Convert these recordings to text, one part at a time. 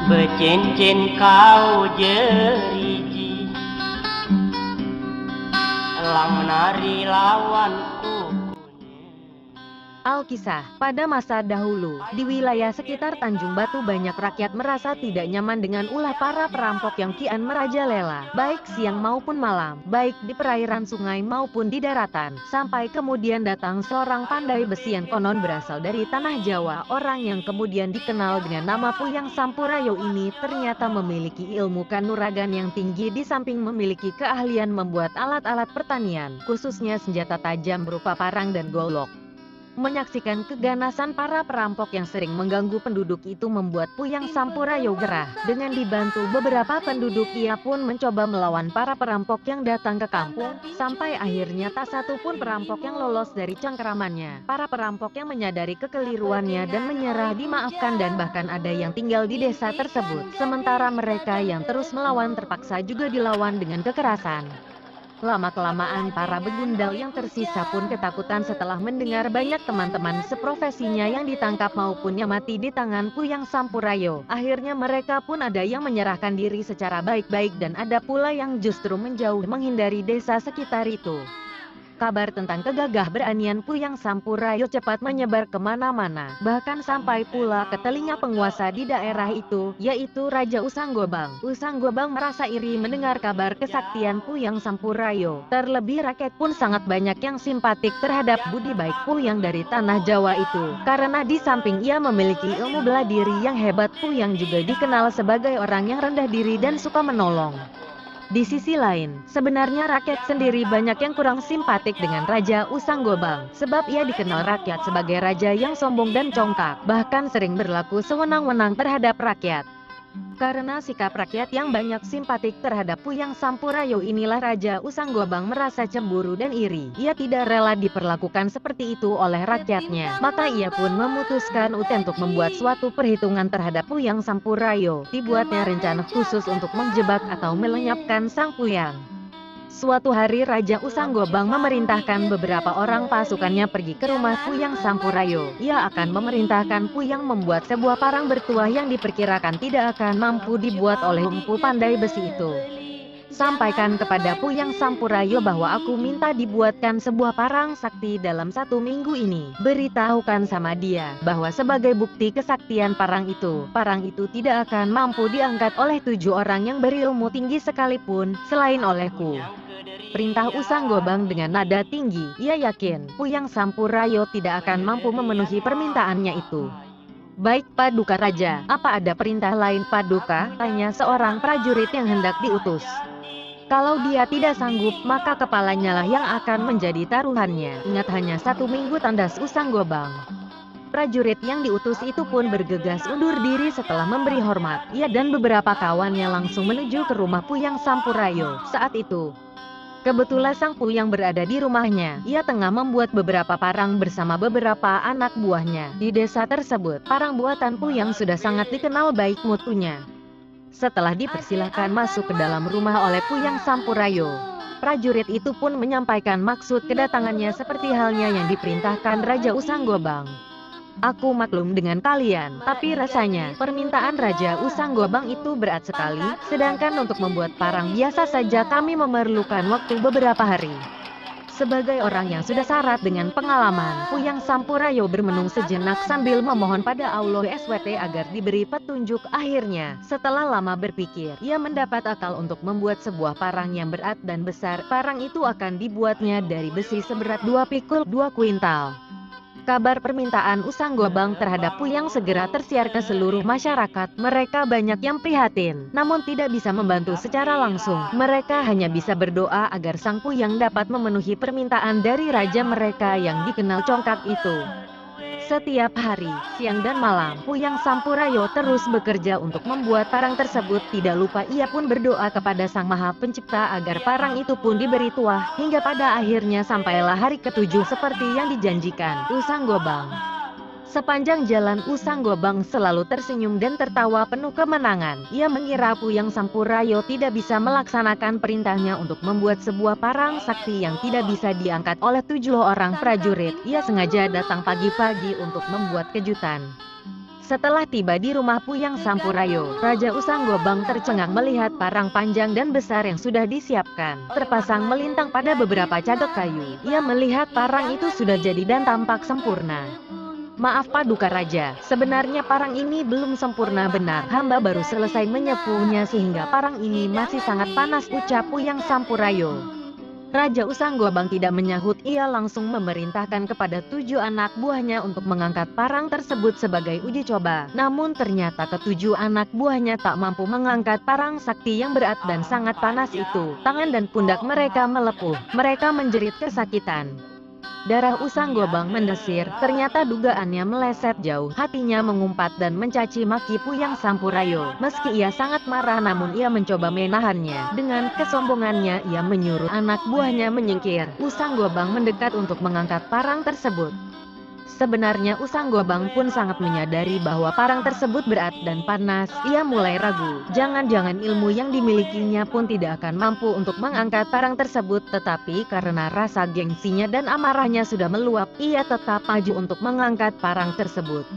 Becincin kau jeriji, elang menari lawanku. Alkisah, pada masa dahulu, di wilayah sekitar Tanjung Batu banyak rakyat merasa tidak nyaman dengan ulah para perampok yang kian merajalela, baik siang maupun malam, baik di perairan sungai maupun di daratan. Sampai kemudian datang seorang pandai besi yang konon berasal dari tanah Jawa. Orang yang kemudian dikenal dengan nama Puyang Sampurayo ini ternyata memiliki ilmu kanuragan yang tinggi, di samping memiliki keahlian membuat alat-alat pertanian, khususnya senjata tajam berupa parang dan golok. Menyaksikan keganasan para perampok yang sering mengganggu penduduk itu membuat Puyang Sampurayo gerah. Dengan dibantu beberapa penduduk, ia pun mencoba melawan para perampok yang datang ke kampung, sampai akhirnya tak satu pun perampok yang lolos dari cengkeramannya. Para perampok yang menyadari kekeliruannya dan menyerah dimaafkan, dan bahkan ada yang tinggal di desa tersebut. Sementara mereka yang terus melawan terpaksa juga dilawan dengan kekerasan. Lama-kelamaan para begundal yang tersisa pun ketakutan setelah mendengar banyak teman-teman seprofesinya yang ditangkap maupun yang mati di tangan Puyang Sampurayo. Akhirnya mereka pun ada yang menyerahkan diri secara baik-baik dan ada pula yang justru menjauh menghindari desa sekitar itu. Kabar tentang kegagah beranian Puyang Sampurayo cepat menyebar kemana-mana, bahkan sampai pula ke telinga penguasa di daerah itu, yaitu Raja Usanggobang. Usanggobang merasa iri mendengar kabar kesaktian Puyang Sampurayo. Terlebih rakyat pun sangat banyak yang simpatik terhadap budi baik Puyang dari tanah Jawa itu. Karena di samping ia memiliki ilmu bela diri yang hebat, Puyang juga dikenal sebagai orang yang rendah diri dan suka menolong. Di sisi lain, sebenarnya rakyat sendiri banyak yang kurang simpatik dengan Raja Usanggobang, sebab ia dikenal rakyat sebagai raja yang sombong dan congkak, bahkan sering berlaku sewenang-wenang terhadap rakyat. Karena sikap rakyat yang banyak simpatik terhadap Puyang Sampurayo inilah Raja Usanggobang merasa cemburu dan iri. Ia tidak rela diperlakukan seperti itu oleh rakyatnya. Maka ia pun memutuskan untuk membuat suatu perhitungan terhadap Puyang Sampurayo. Dibuatnya rencana khusus untuk menjebak atau melenyapkan sang Puyang. Suatu hari Raja Usanggobang memerintahkan beberapa orang pasukannya pergi ke rumah Puyang Sampurayo. Ia akan memerintahkan Puyang membuat sebuah parang bertuah yang diperkirakan tidak akan mampu dibuat oleh empu pandai besi itu. Sampaikan kepada Puyang Sampurayo bahwa aku minta dibuatkan sebuah parang sakti dalam 1 minggu ini. Beritahukan sama dia bahwa sebagai bukti kesaktian parang itu tidak akan mampu diangkat oleh 7 orang yang berilmu tinggi sekalipun selain olehku. Perintah Usanggobang dengan nada tinggi. Ia yakin Puyang Sampurayo tidak akan mampu memenuhi permintaannya itu. Baik Paduka Raja, apa ada perintah lain Paduka? Tanya seorang prajurit yang hendak diutus. Kalau dia tidak sanggup, maka kepalanya lah yang akan menjadi taruhannya. Ingat hanya 1 minggu, tandas Usanggobang. Prajurit yang diutus itu pun bergegas undur diri setelah memberi hormat. Ia dan beberapa kawannya langsung menuju ke rumah Puyang Sampurayo. Saat itu, kebetulan sang Puyang berada di rumahnya. Ia tengah membuat beberapa parang bersama beberapa anak buahnya. Di desa tersebut, parang buatan Puyang sudah sangat dikenal baik mutunya. Setelah dipersilahkan masuk ke dalam rumah oleh Puyang Sampurayo, prajurit itu pun menyampaikan maksud kedatangannya seperti halnya yang diperintahkan Raja Usanggobang. Aku maklum dengan kalian, tapi rasanya permintaan Raja Usanggobang itu berat sekali, sedangkan untuk membuat parang biasa saja kami memerlukan waktu beberapa hari. Sebagai orang yang sudah syarat dengan pengalaman, Puyang Sampurayo bermenung sejenak sambil memohon pada Allah SWT agar diberi petunjuk. Akhirnya, setelah lama berpikir, ia mendapat akal untuk membuat sebuah parang yang berat dan besar. Parang itu akan dibuatnya dari besi seberat 2 pikul 2 kuintal. Kabar permintaan Usanggobang terhadap Puyang segera tersiar ke seluruh masyarakat. Mereka banyak yang prihatin, namun tidak bisa membantu secara langsung. Mereka hanya bisa berdoa agar sang Puyang dapat memenuhi permintaan dari raja mereka yang dikenal congkak itu. Setiap hari, siang dan malam, Puyang Sampurayo terus bekerja untuk membuat parang tersebut. Tidak lupa ia pun berdoa kepada Sang Maha Pencipta agar parang itu pun diberi tuah, hingga pada akhirnya sampailah hari ke-7 seperti yang dijanjikan Usanggobang. Sepanjang jalan Usanggobang selalu tersenyum dan tertawa penuh kemenangan. Ia mengira Puyang Sampurayo tidak bisa melaksanakan perintahnya untuk membuat sebuah parang sakti yang tidak bisa diangkat oleh 7 orang prajurit. Ia sengaja datang pagi-pagi untuk membuat kejutan. Setelah tiba di rumah Puyang Sampurayo, Raja Usanggobang tercengang melihat parang panjang dan besar yang sudah disiapkan, terpasang melintang pada beberapa cadok kayu. Ia melihat parang itu sudah jadi dan tampak sempurna. Maaf Paduka Raja, sebenarnya parang ini belum sempurna benar. Hamba baru selesai menyepuhnya sehingga parang ini masih sangat panas, ucap Puyang Sampurayo. Raja Usanggobang tidak menyahut, ia langsung memerintahkan kepada 7 anak buahnya untuk mengangkat parang tersebut sebagai uji coba. Namun ternyata ke-7 anak buahnya tak mampu mengangkat parang sakti yang berat dan sangat panas itu. Tangan dan pundak mereka melepuh, mereka menjerit kesakitan. Darah Usanggobang mendesir, ternyata dugaannya meleset jauh. Hatinya mengumpat dan mencaci maki Puyang Sampurayo. Meski ia sangat marah namun ia mencoba menahannya. Dengan kesombongannya ia menyuruh anak buahnya menyingkir. Usanggobang mendekat untuk mengangkat parang tersebut. Sebenarnya Usanggobang pun sangat menyadari bahwa parang tersebut berat dan panas. Ia mulai ragu, jangan-jangan ilmu yang dimilikinya pun tidak akan mampu untuk mengangkat parang tersebut. Tetapi karena rasa gengsinya dan amarahnya sudah meluap, ia tetap maju untuk mengangkat parang tersebut.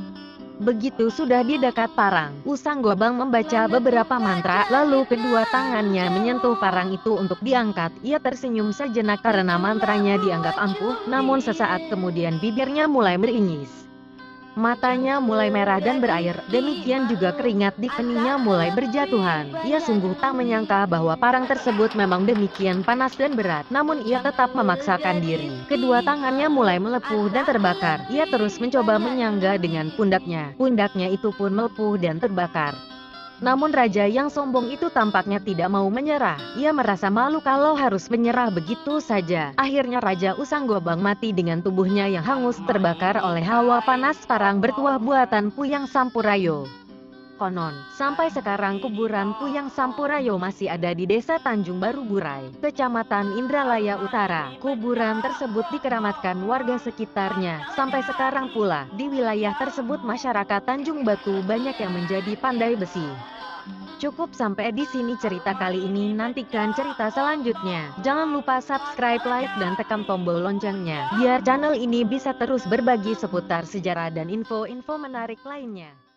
Begitu sudah di dekat parang, Usanggobang membaca beberapa mantra, lalu kedua tangannya menyentuh parang itu untuk diangkat. Ia tersenyum sejenak karena mantranya dianggap ampuh, namun sesaat kemudian bibirnya mulai meringis. Matanya mulai merah dan berair, demikian juga keringat di keningnya mulai berjatuhan. Ia sungguh tak menyangka bahwa parang tersebut memang demikian panas dan berat, namun ia tetap memaksakan diri. Kedua tangannya mulai melepuh dan terbakar. Ia terus mencoba menyangga dengan pundaknya. Pundaknya itu pun melepuh dan terbakar. Namun raja yang sombong itu tampaknya tidak mau menyerah. Ia merasa malu kalau harus menyerah begitu saja. Akhirnya Raja Usanggobang mati dengan tubuhnya yang hangus terbakar oleh hawa panas parang bertuah buatan Puyang Sampurayo. Konon, sampai sekarang kuburan Puyang Sampurayo masih ada di Desa Tanjung Baru Burai, Kecamatan Indralaya Utara. Kuburan tersebut dikeramatkan warga sekitarnya. Sampai sekarang pula, di wilayah tersebut masyarakat Tanjung Batu banyak yang menjadi pandai besi. Cukup sampai di sini cerita kali ini, nantikan cerita selanjutnya. Jangan lupa subscribe, like, dan tekan tombol loncengnya, biar channel ini bisa terus berbagi seputar sejarah dan info-info menarik lainnya.